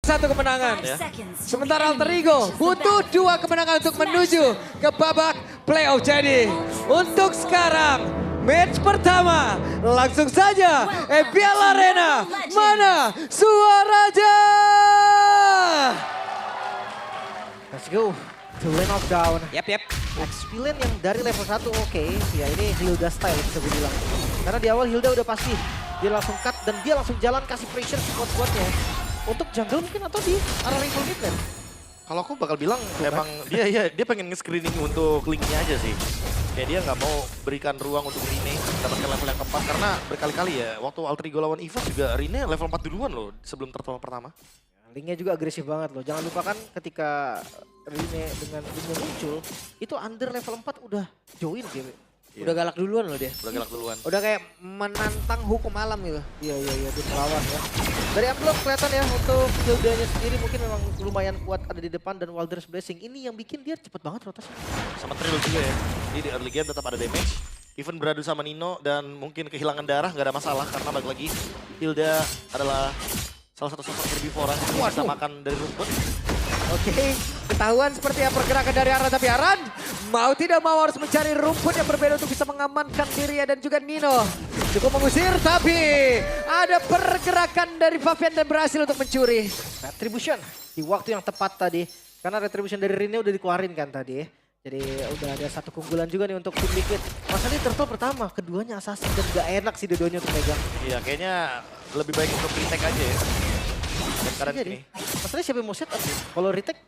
Satu kemenangan. Ya. Sementara Alter Ego butuh 2 kemenangan untuk menuju ke babak playoff. Jadi untuk sekarang match pertama langsung saja EPL Arena. Mana suaranya? Let's go. To lane of down. Yap. Experience yang dari level 1 oke. Ya ini Hilda style bisa gue bilang. Karena di awal Hilda udah pasti. Dia langsung cut dan dia langsung jalan kasih pressure squad-squadnya. Untuk jungle mungkin atau di arah rival mid kan? Kalau aku bakal bilang emang dia pengen nge-screening untuk linknya aja sih. Kayak dia nggak mau berikan ruang untuk Rine mendapatkan level yang keempat karena berkali-kali ya waktu Alter Ego lawan Eva juga Rine level 4 duluan loh sebelum turtle pertama. Linknya juga agresif banget loh. Jangan lupakan ketika Rine dengan linknya muncul, itu under level 4 udah join dia. Udah galak duluan loh dia. Udah galak duluan. Udah kayak menantang hukum alam gitu. Iya dia melawan ya. Dari Amblok kelihatan ya untuk Hildanya sendiri mungkin memang lumayan kuat ada di depan dan Walder's Blessing. Ini yang bikin dia cepet banget rotasi. Sama Trill juga ya. Jadi di early game tetap ada damage. Even beradu sama Nino dan mungkin kehilangan darah nggak ada masalah karena balik lagi Hilda adalah salah satu sosok herbivora yang bisa makan dari rumput. Oke, ketahuan seperti apa pergerakan dari Aran, tapi Aran mau tidak mau harus mencari rumput yang berbeda untuk bisa mengamankan dirinya dan juga Nino. Cukup mengusir, tapi ada pergerakan dari Fabian dan berhasil untuk mencuri. Retribution di waktu yang tepat tadi. Karena Retribution dari Rine udah dikeluarin kan tadi. Jadi udah ada satu keunggulan juga nih untuk tim Liquid. Masalahnya turtle pertama, keduanya assassin dan gak enak sih dua-duanya untuk megang. Iya kayaknya lebih baik untuk retake aja ya. Dan sekarang Jadi, ini. masalahnya siapa yang mau setup sih? Kalau retake,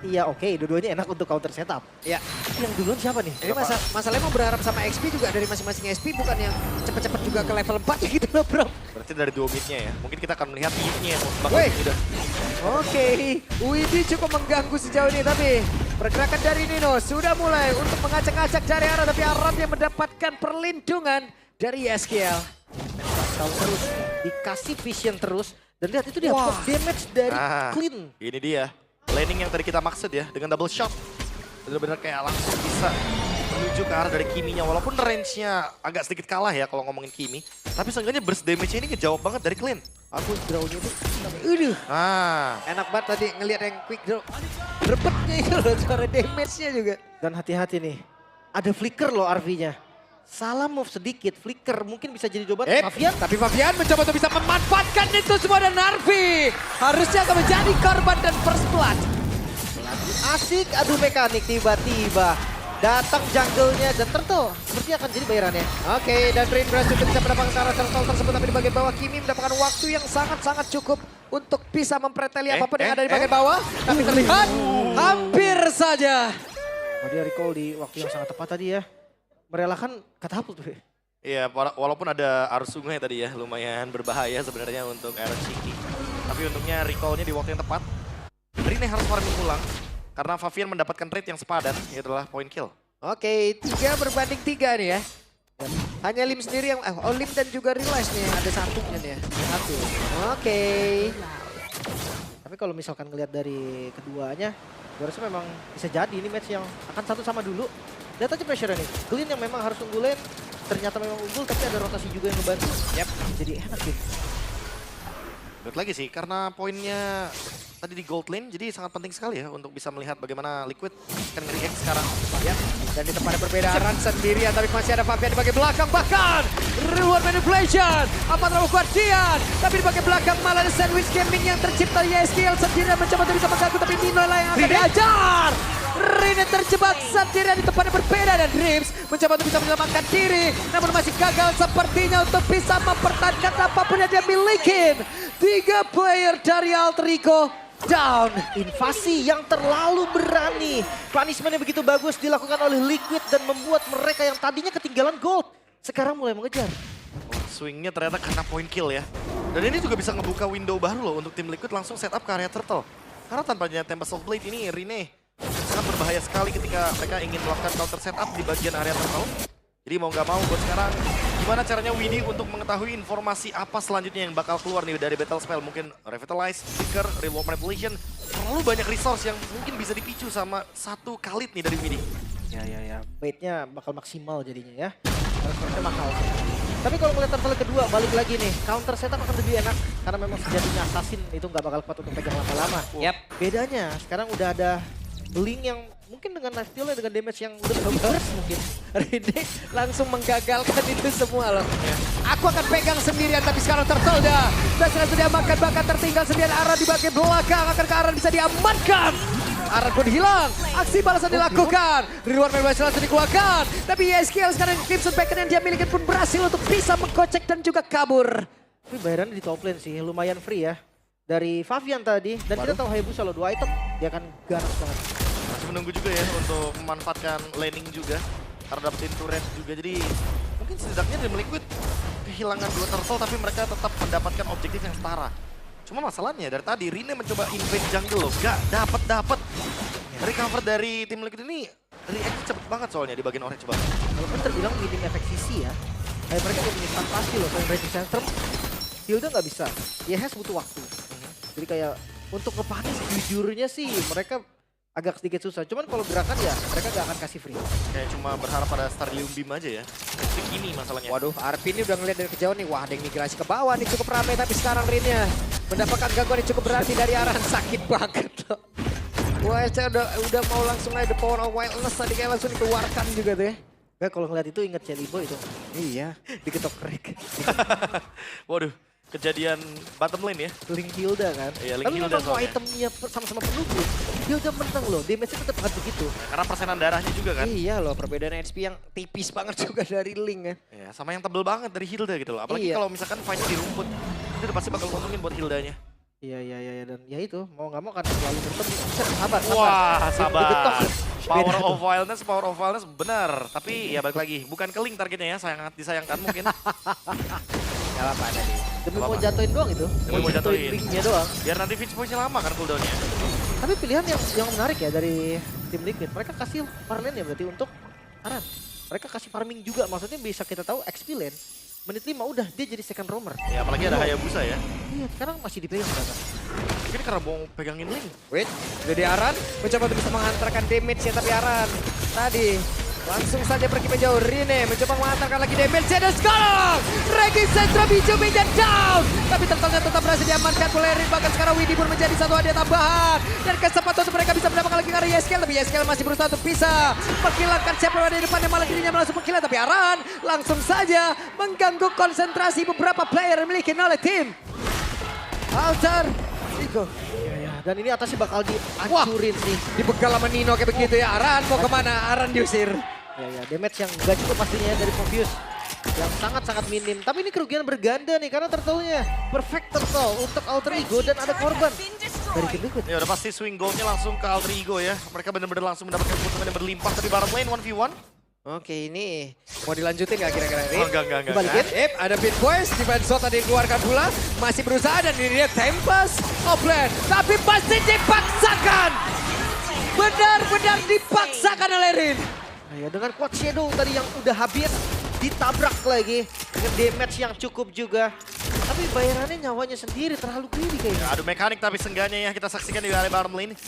iya oke, dua-duanya enak untuk counter setup. Ya, Tapi yang duluan siapa nih? jadi masalahnya mau berharap sama XP juga dari masing-masing XP, bukan yang cepet-cepet juga ke level 4 gitu loh bro. Berarti dari duo midnya ya. Mungkin kita akan melihat midnya yang bakal Wih. udah. Oke, Widi cukup mengganggu sejauh ini, tapi pergerakan dari Nino sudah mulai untuk mengacak-acak dari Aran, tapi Aran yang mendapatkan perlindungan dari YSKL. Tahu terus, dikasih vision terus. Dan lihat itu dia, Wah. pop damage dari Clean. Ini dia. Laning yang tadi kita maksud ya dengan double shot. Benar-benar kayak langsung bisa menuju ke arah dari Kiminya. Walaupun range-nya agak sedikit kalah ya kalau ngomongin Kimi. Tapi seenggaknya burst damage-nya ini ngejawab banget dari Clean. Aku draw-nya itu, Enak banget tadi ngelihat yang quick draw. Rebetnya itu loh, suara damage-nya juga. dan hati-hati nih. Ada flicker loh RV-nya. Salah move sedikit, flicker mungkin bisa jadi jawaban. Fabian, Tapi Fabian mencoba untuk bisa memanfaatkan itu semua dan Narvi harusnya akan menjadi korban dan first blood. asik adu mekanik tiba-tiba. Datang jungle-nya dan turtle seperti akan jadi bayarannya. Oke, dan Rin berhasil bisa mendapatkan arah turtle tersebut, tapi di bagian bawah Kimi mendapatkan waktu yang sangat-sangat cukup untuk bisa mempreteli apapun yang ada di bagian bawah. Tapi terlihat hampir saja. Oh, dia recall di waktu yang sangat tepat tadi ya. Merelakan katapult tuh. Iya, walaupun ada arus sungai tadi ya, lumayan berbahaya sebenarnya untuk Aaron Shiki. Tapi untungnya recall-nya di waktu yang tepat. Rine harus farming ulang, karena Fabian mendapatkan rate yang sepadan, yaitu adalah point kill. Oke, 3 berbanding 3 nih ya. Hanya Lim sendiri yang, Lim dan juga Realize nih yang ada satunya nih ya. Satu. Oke. Tapi kalau misalkan ngelihat dari keduanya, gue rasa memang bisa jadi ini match yang akan satu sama dulu. Lihat aja pressure nih. Clean yang memang harus unggulin, ternyata memang unggul tapi ada rotasi juga yang ngebantu. Yap. Jadi enak sih. Lihat lagi sih, karena poinnya tadi di gold lane, jadi sangat penting sekali ya untuk bisa melihat bagaimana Liquid akan nge-react sekarang. Ya, dan di tempat berbeda Aran sendirian, tapi masih ada Fabian di bagian belakang, bahkan reward manipulation, apa terlalu kuat Dian, tapi di bagian belakang malah ada sandwich gaming yang tercipta YSKL sendirian mencoba untuk bisa mengganggu, tapi Nino lah yang akan diajar. Rine terjebak sendirian di tempat yang berbeda dan Dreams mencoba untuk bisa menyelamatkan diri, namun masih gagal sepertinya untuk bisa mempertahankan apapun yang dia milikin. 3 player dari Alter Ego down. Invasi yang terlalu berani. Punishment-nya begitu bagus dilakukan oleh Liquid dan membuat mereka yang tadinya ketinggalan gold sekarang mulai mengejar. Swingnya ternyata kena point kill ya. Dan ini juga bisa ngebuka window baru loh untuk tim Liquid langsung setup ke area turtle. Karena tanpanya Tempest of Blade ini Rine sangat berbahaya sekali ketika mereka ingin melakukan counter setup di bagian area turtle. Jadi mau nggak mau buat sekarang, gimana caranya Widi untuk mengetahui informasi apa selanjutnya yang bakal keluar nih dari battle spell. Mungkin Revitalize, Flicker, Reward Manipulation. Terlalu banyak resource yang mungkin bisa dipicu sama satu Khalid nih dari Widi. Ya. Bait-nya bakal maksimal jadinya ya. Harus mahal. Tapi kalau ngeliat turtle kedua, balik lagi nih. Counter setup akan lebih enak. Karena memang sejatinya assassin itu nggak bakal kuat untuk pegang lama-lama. Yap. Bedanya, sekarang udah ada Blink yang mungkin dengan lifesteal dengan damage yang lebih burst mungkin. Rene langsung menggagalkan itu semua loh. Aku akan pegang sendirian, tapi sekarang Turtle dah berhasil diamankan, bahkan tertinggal sendirian. Aran di bagian belakang, akankah Aran bisa diamankan? Aran pun hilang, aksi balasan dilakukan. Reward berhasil langsung dikeluarkan, tapi YSKL sekarang Crimson Beacon yang dia miliki pun berhasil untuk bisa mengkocek dan juga kabur. Tapi bayarannya di top lane sih, lumayan free ya. Dari Favian tadi, dan kita tahu Hayabusa loh, 2 item, dia akan ganas banget. Masih menunggu juga ya untuk memanfaatkan laning juga. Karena dapetin turret juga, jadi mungkin setidaknya Team Liquid kehilangan 2 turtle tapi mereka tetap mendapatkan objektif yang setara. Cuma masalahnya dari tadi Rine mencoba invade jungle loh, gak dapet. Recover dari Team Liquid ini react cepet banget soalnya di bagian orange banget. Walaupun terbilang minim efek CC ya, kayak mereka udah punya stun pasti loh, kayak Raging Sandstorm, Hilda nggak bisa, YHS butuh waktu. Jadi kayak untuk ngepanis jujurnya sih mereka agak sedikit susah. Cuman kalau gerakan ya mereka gak akan kasih free. Kayak cuma berharap pada Starlium Beam aja ya. Trik ini masalahnya. Waduh, Arvin ini udah ngeliat dari kejauhan nih. Wah, ada yang migrasi ke bawah nih, cukup ramai. Tapi sekarang Rinnya mendapatkan gangguan yang cukup berarti dari Aran. Sakit banget loh. Wah, saya udah mau langsung aja the power of wildness tadi kayak langsung dikeluarkan juga tuh ya. Gak kalau ngeliat itu inget Celibo itu. Iya, diketok rek. Waduh, kejadian bottom lane ya. Link Hilda kan. Iya, Link tapi Hilda memang mau soalnya. itemnya sama-sama penuh bro. Hilda menang loh, damage-nya tetap akan begitu. Karena persenan darahnya juga kan. Iya loh, perbedaan HP yang tipis banget juga dari Link ya. Ya, sama yang tebel banget dari Hilda gitu loh. Apalagi Iya. kalau misalkan fight di rumput. Itu udah pasti bakal ngomongin buat Hildanya. Iya, dan ya itu, mau nggak mau kan selalu bertemu. Sabar. Wah, Digetok. sabar. Power Beda tuh. of wildness benar. Tapi ya balik lagi, bukan ke Link targetnya ya, sangat disayangkan mungkin. Gak apa-apa tadi. Demi Apa-apa. mau jatuhin doang itu. Demi mau jatuhin. Linknya doang. Biar nanti Fitch Point-nya lama kan cooldown-nya. Tapi pilihan yang menarik ya dari tim Liquid. Mereka kasih farming ya berarti untuk Aran. Mereka kasih farming juga, maksudnya bisa kita tahu XP lane. Menit 5 udah dia jadi second roamer. Ya apalagi ada Hayabusa ya. Iya, sekarang masih dipegang ternyata. Mungkin karena mau pegangin Link. Wait, jadi Aran mencoba untuk bisa menghantarkan damage-nya, tapi Aran tadi langsung saja pergi menjauh. Rine mencoba menghantarkan lagi damage-nya dan sekarang Raging Sandstorm hijau meja down. Tapi tertolnya tetap berhasil diamankan oleh Rin. Bahkan sekarang Widhi pun menjadi satu hadiah tambahan. Dan kesempatan untuk mereka bisa mendapatkan lagi karena YSKL. Tapi YSKL masih berusaha untuk bisa menghilangkan siapa yang ada di depannya. Malah dirinya langsung menghilang. Tapi Aran langsung saja mengganggu konsentrasi beberapa player yang dimiliki oleh tim Alter Ego. Ya, dan ini atasnya bakal dihancurin sih. Dibegal sama Nino kayak begitu ya. Aran mau kemana? Aran diusir. Ya, damage yang gak cukup pastinya dari Fobius. Yang sangat-sangat minim. Tapi ini kerugian berganda nih karena turtle-nya perfect turtle untuk Alter Ego dan ada korban dari tim Liquid. Ya udah pasti swing goal-nya langsung ke Alter Ego ya. Mereka benar-benar langsung mendapatkan keuntungan yang berlimpah dari bottom lane 1v1. Oke, ini mau dilanjutin nggak kira-kira ini? Oh, enggak. Dibalikin. Ada Pit Boys, defense shot tadi dikeluarkan pula. Masih berusaha dan ini dia Tempest offlane. Tapi pasti dipaksakan. Benar-benar dipaksakan oleh Rin. Nah, ya dengan quad shadow tadi yang udah habis, ditabrak lagi dengan damage yang cukup juga. Tapi bayarannya nyawanya sendiri terlalu greedy kayaknya. Ya, adu mekanik tapi seenggaknya ya kita saksikan di area bottom lane.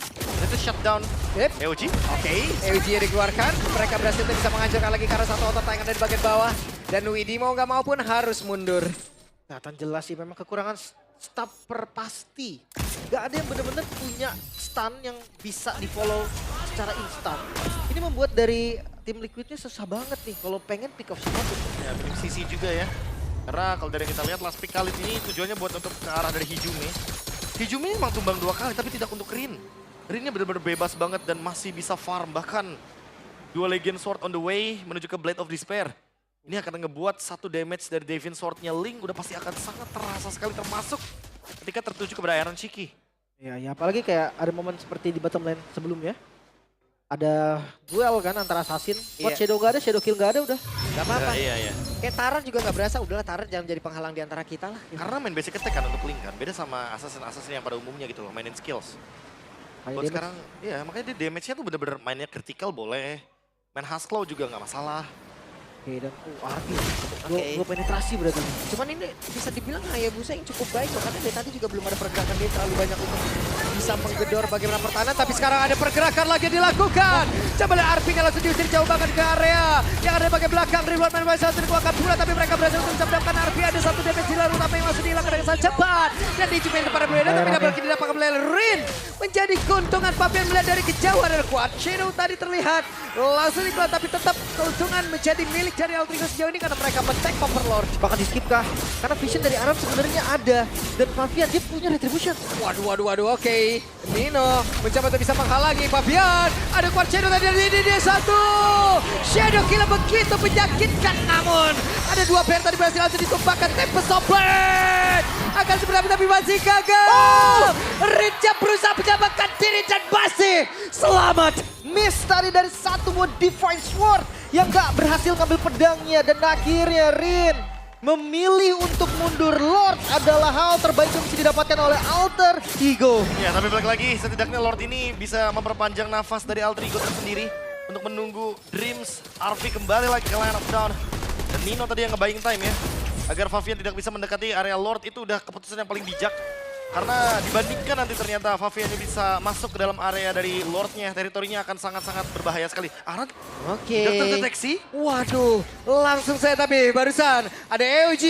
Itu shutdown Yep. EOG. Oke, EUG dikeluarkan. Mereka berhasil bisa menghancurkan lagi karena satu otot yang ada di bagian bawah. Dan Widhi mau nggak mau pun harus mundur. Kelihatan jelas sih memang kekurangan stopper pasti. Gak ada yang bener-bener punya stun yang bisa di follow secara instan. Ini membuat dari tim Liquidnya susah banget nih kalau pengen pick off sesuatu. Ya minim CC juga ya. Karena kalau dari yang kita lihat last pick kali ini tujuannya buat untuk ke arah dari Hijume. Hijume emang tumbang 2 kali tapi tidak untuk Rin. Rinnya benar-benar bebas banget dan masih bisa farm. Bahkan 2 Legion Sword on the way menuju ke Blade of Despair. Ini akan ngebuat 1 damage dari Devin Sword-nya Link udah pasti akan sangat terasa sekali termasuk ketika tertuju kepada Iron Shiki. Ya apalagi kayak ada momen seperti di bottom lane sebelumnya. Ada duel kan antara assassin. Quad Iya. shadow gak ada, shadow kill gak ada udah. Gak apa-apa. Iya. Kayak Taran juga nggak berasa. Udahlah Taran jangan jadi penghalang di antara kita lah. Karena main basic attack kan untuk Link kan. Beda sama assassin-assassin yang pada umumnya gitu loh, mainin skills. Kayak Buat damage. sekarang, ya makanya dia damage-nya tuh bener-bener mainnya critical boleh. Main Husklaw juga nggak masalah. Oke, dan Arvi. Oke. Gue penetrasi berarti. Cuman ini bisa dibilang Hayabusa yang cukup baik loh. Karena dari tadi juga belum ada pergerakan dia terlalu banyak untuk bisa menggedor bagaimana pertahanan. Tapi sekarang ada pergerakan lagi dilakukan. Coba lihat Arvin langsung diusir jauh banget ke area. Yang ada bagian belakang, Ridwan main langsung dikeluarkan pula. Tapi mereka berhasil untuk bisa mendapatkan Arvin. Ada satu damage di lalu tapi yang langsung dihilangkan dengan sangat cepat. Dan dijumain kepada Bleda, tapi double kill didapatkan oleh Rin. Menjadi keuntungan Fabian melihat dari kejauhan. Dan Quad Shadow tadi terlihat langsung dikeluar. Tapi tetap keuntungan menjadi milik dari Altrigo sejauh ini karena mereka men-take Overlord. Bahkan di skip kah? Karena vision dari Aram sebenarnya ada. Dan Fabian dia punya retribution. Waduh, oke. Nino mencoba untuk bisa menghalangi Fabian. Ada Quad Shadow tadi dari dia satu. Shadow kill begitu menyakitkan namun ada dua player tadi berhasil langsung ditumpahkan. Tempest of Blade akan sebenarnya tapi masih gagal. Rinca berusaha menyelamatkan diri dan masih selamat. Miss tadi dari satu buat Divine Sword yang gak berhasil ngambil pedangnya. Dan akhirnya Rin memilih untuk mundur. Lord adalah hal terbaik yang bisa didapatkan oleh Alter Ego. Ya, tapi balik lagi, setidaknya Lord ini bisa memperpanjang nafas dari Alter Ego tersendiri untuk menunggu Dreams, Arvi kembali lagi ke line of down. Dan Nino tadi yang nge-buying time ya, agar Fabian tidak bisa mendekati area Lord itu udah keputusan yang paling bijak. Karena dibandingkan nanti ternyata Fabian bisa masuk ke dalam area dari Lordnya, teritorinya akan sangat-sangat berbahaya sekali. Aran tidak terdeteksi. Waduh, langsung saya tapi barusan ada EOG.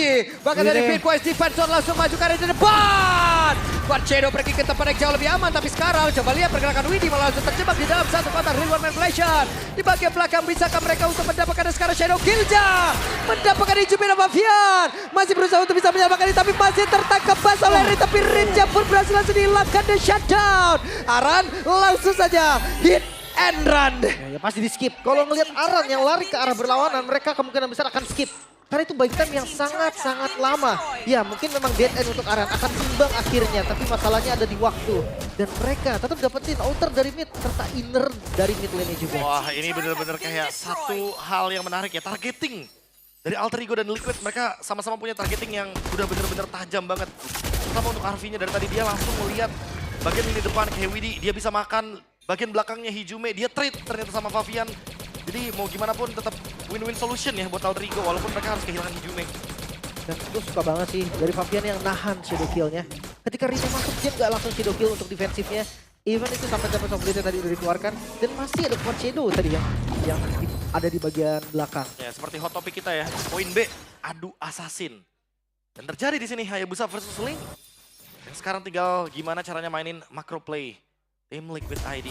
Bahkan dari Pitwise Defense langsung maju ke area depan. Quad Shadow pergi ke tempat yang jauh lebih aman. Tapi sekarang coba lihat pergerakan Widi malah langsung terjebak di dalam satu kotak Real One Manipulation. Di bagian belakang bisakah mereka untuk mendapatkan sekarang Shadow Killja. Mendapatkan Ijubin Fabian. Masih berusaha untuk bisa menyelamatkan ini tapi masih tertangkap basah oleh Rin. Tapi Rinja pun berhasil langsung dihilangkan dan shutdown. Aran langsung saja hit and run. Ya pasti di skip. Kalau ngelihat Aran yang lari ke arah berlawanan, mereka kemungkinan besar akan skip. Karena itu buying time yang sangat-sangat lama. Ya mungkin memang dead end untuk Aran akan imbang akhirnya. Tapi masalahnya ada di waktu. Dan mereka tetap dapetin outer dari mid serta inner dari mid lane juga. Wah, ini benar-benar kayak satu hal yang menarik ya, targeting. Dari Alter Ego dan Liquid, mereka sama-sama punya targeting yang udah benar-benar tajam banget. Terutama untuk Arvi-nya dari tadi dia langsung melihat bagian lini depan kayak Widi, dia bisa makan. Bagian belakangnya Hijume, dia trade ternyata sama Fabian. Jadi mau gimana pun tetap win-win solution ya buat Alter Ego, walaupun mereka harus kehilangan Hijume. Dan gue suka banget sih dari Fabian yang nahan shadow kill-nya. Ketika Rino masuk dia nggak langsung shadow kill untuk defensifnya. Even itu sampai Sombrit tadi udah dikeluarkan. Dan masih ada Quad Shadow tadi yang ada di bagian belakang. Ya seperti hot topic kita ya, poin B, adu assassin. Dan terjadi di sini Hayabusa versus Link. Dan sekarang tinggal gimana caranya mainin macro play. Tim Liquid ID.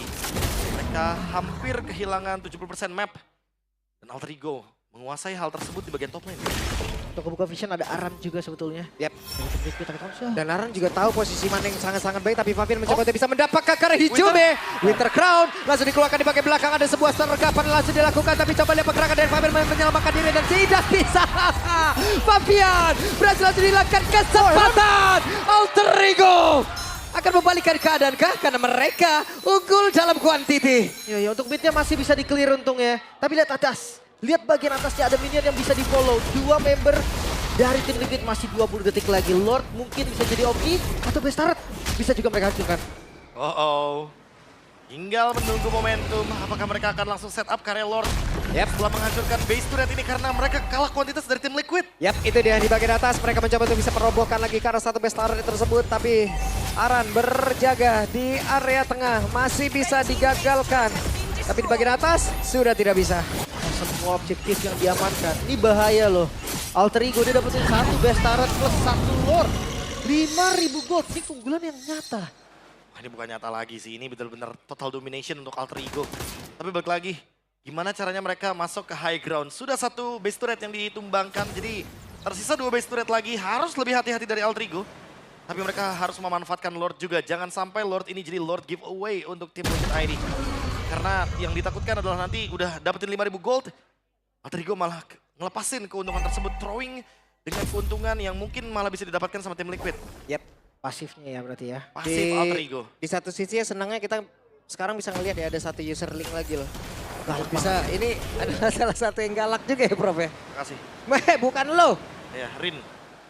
Mereka hampir kehilangan 70% map. Dan Alter Ego menguasai hal tersebut di bagian top lane. Untuk kebuka vision ada Aran juga sebetulnya. Yep. Dan Aran juga tahu posisi mana yang sangat-sangat baik. Tapi Fabian mencoba untuk bisa mendapatkan karena Hijume. Winter Crown langsung dikeluarkan di bagian belakang. Ada sebuah sergapan langsung dilakukan. Tapi coba lihat pergerakan dari Fabian menyelamatkan diri. Dan tidak bisa. Fabian berhasil langsung dilakukan kesempatan. Alter Ego akan membalikkan keadaan kah? Karena mereka unggul dalam kuantiti. Ya, untuk midnya masih bisa di-clear untungnya. Tapi lihat atas. Lihat bagian atasnya ada minion yang bisa di-follow. Dua member dari tim Liquid masih 20 detik lagi. Lord mungkin bisa jadi opsi atau Bestaret bisa juga mereka hancurkan. Tinggal menunggu momentum. Apakah mereka akan langsung set up karya Lord? Yep. Setelah menghancurkan base turret ini karena mereka kalah kuantitas dari tim Liquid. Yap, itu dia di bagian atas. Mereka mencoba untuk bisa merobohkan lagi ke arah satu base turret tersebut. Tapi Aran berjaga di area tengah. Masih bisa digagalkan. Tapi di bagian atas sudah tidak bisa. Semua objektif yang diamankan. Ini bahaya loh. Alter Ego dia dapetin satu Bestaret plus satu Lord. 5.000 gold. Ini keunggulan yang nyata. Wah, ini bukan nyata lagi sih. Ini benar-benar total domination untuk Alter Ego. Tapi balik lagi. Gimana caranya mereka masuk ke high ground? Sudah satu base turret yang ditumbangkan. Jadi tersisa 2 base turret lagi. Harus lebih hati-hati dari Alter Ego. Tapi mereka harus memanfaatkan Lord juga. Jangan sampai Lord ini jadi Lord giveaway untuk tim Liquid ID. Karena yang ditakutkan adalah nanti udah dapetin 5.000 gold. Alter Ego malah ngelepasin keuntungan tersebut. Throwing dengan keuntungan yang mungkin malah bisa didapatkan sama tim Liquid. Yap. Pasifnya ya berarti ya. Pasif Alter Ego. Di satu sisi ya senangnya kita sekarang bisa ngelihat ya ada satu user link lagi loh. Galak Bisa, ini adalah salah satu yang galak juga ya Prof ya. Terima kasih. Bukan lo. Ya, Rin.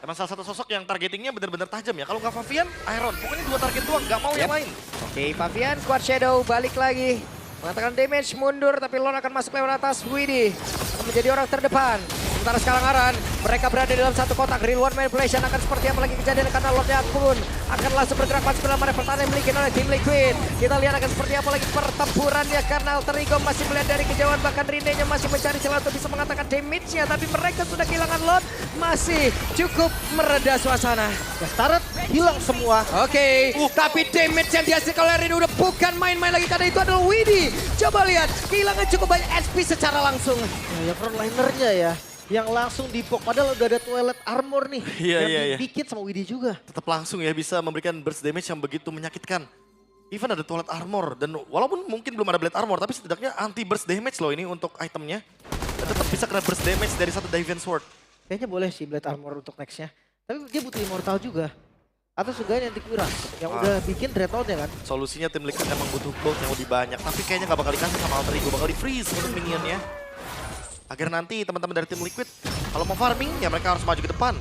Emang salah satu sosok yang targetingnya benar-benar tajam ya. Kalau nggak Fabian, Iron. Pokoknya 2 target doang, nggak mau yang lain. Oke, Fabian, Quad Shadow balik lagi. Mengatakan damage mundur, tapi Lord akan masuk lewat atas. Widi akan menjadi orang terdepan. Sementara sekarang Aran, mereka berada dalam satu kotak. Real World Manipulation akan seperti apa lagi kejadian karena Lordnya pun akan langsung bergerak masuk ke dalam area pertahanan yang dimiliki oleh tim Liquid. Kita lihat akan seperti apa lagi pertempurannya karena Alter Ego masih melihat dari kejauhan, bahkan Rene-nya masih mencari celah untuk bisa mengatakan damage-nya, tapi mereka sudah kehilangan Lord, masih cukup mereda suasana. Ya, turret hilang semua. Oke, tapi damage yang dihasilkan oleh Rene udah bukan main-main lagi karena itu adalah Widdy. Coba lihat, kehilangan cukup banyak SP secara langsung. Ya, frontlinernya ya. Yang langsung dipok, padahal udah ada Twilight Armor nih. Iya, yang iya, iya. dibikin sama Widdy juga. Tetap langsung ya bisa memberikan burst damage yang begitu menyakitkan. Even ada Toilet Armor, dan walaupun mungkin belum ada Blade Armor, tapi setidaknya anti burst damage loh ini untuk itemnya. Dan tetap bisa kena burst damage dari satu Divine Sword. Kayaknya boleh sih Blade Armor untuk nextnya. Tapi dia butuh Immortal juga. Atau seenggaknya yang Kuras yang udah bikin Dreadnought-nya kan. Solusinya tim Liquid emang butuh gold yang lebih banyak, tapi kayaknya nggak bakal dikasih sama Alter Ego, bakal di-freeze untuk minionnya. Agar nanti teman-teman dari tim Liquid, kalau mau farming ya mereka harus maju ke depan.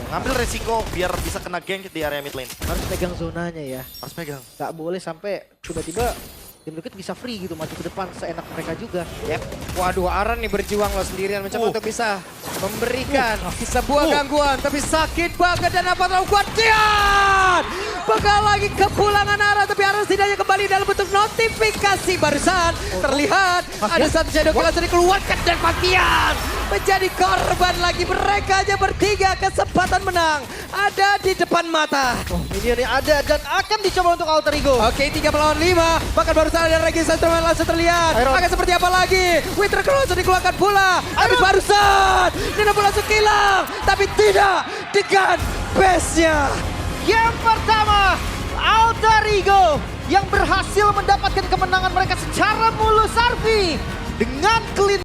Ngambil resiko biar bisa kena gank di area mid lane. Harus pegang zonanya ya. Harus pegang. Gak boleh sampai tiba-tiba tim Liquid bisa free gitu maju ke depan seenak mereka juga. Yep. Waduh, Aran nih berjuang loh sendirian mencoba untuk bisa memberikan sebuah gangguan, tapi sakit banget dan apa tahu Guardian. Bakal lagi kepulangan Aran, tapi Aran setidaknya kembali dalam bentuk notifikasi barusan. Terlihat ada satu shadow kill langsung dikeluarkan dan Fakian menjadi korban lagi. Mereka aja bertiga, kesempatan menang ada di depan mata. Minionnya ada dan akan dicoba untuk Alter Ego. Oke, 3 melawan 5. Bahkan barusan ada Regis Instrument langsung terlihat. Iron. Akan seperti apa lagi? Winter Crown langsung dikeluarkan pula. Tapi barusan Nina pun langsung hilang. Tapi tidak dengan base-nya. Game pertama, Alter Ego yang berhasil mendapatkan kemenangan mereka secara mulus, Arfi. Dengan clean